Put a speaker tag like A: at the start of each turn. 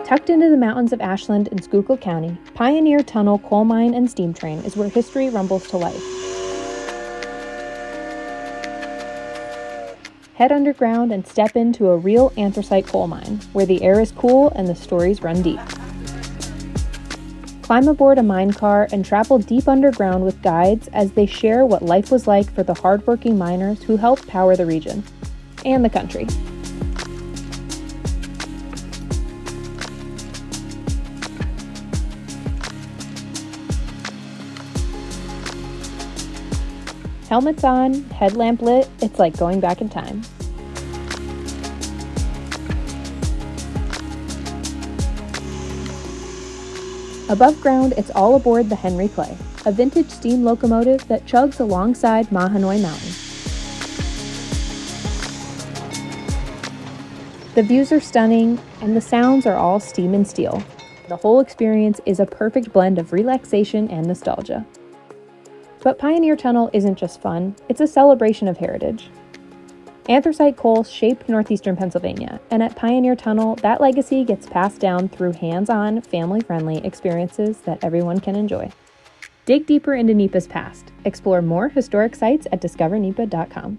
A: Tucked into the mountains of Ashland in Schuylkill County, Pioneer Tunnel Coal Mine and Steam Train is where history rumbles to life. Head underground and step into a real anthracite coal mine, where the air is cool and the stories run deep. Climb aboard a mine car and travel deep underground with guides as they share what life was like for the hardworking miners who helped power the region and the country. Helmets on, headlamp lit, it's like going back in time. Above ground, it's all aboard the Henry Clay, a vintage steam locomotive that chugs alongside Mahanoy Mountain. The views are stunning, and the sounds are all steam and steel. The whole experience is a perfect blend of relaxation and nostalgia. But Pioneer Tunnel isn't just fun, it's a celebration of heritage. Anthracite coal shaped northeastern Pennsylvania, and at Pioneer Tunnel, that legacy gets passed down through hands-on, family-friendly experiences that everyone can enjoy. Dig deeper into NEPA's past. Explore more historic sites at discovernepa.com.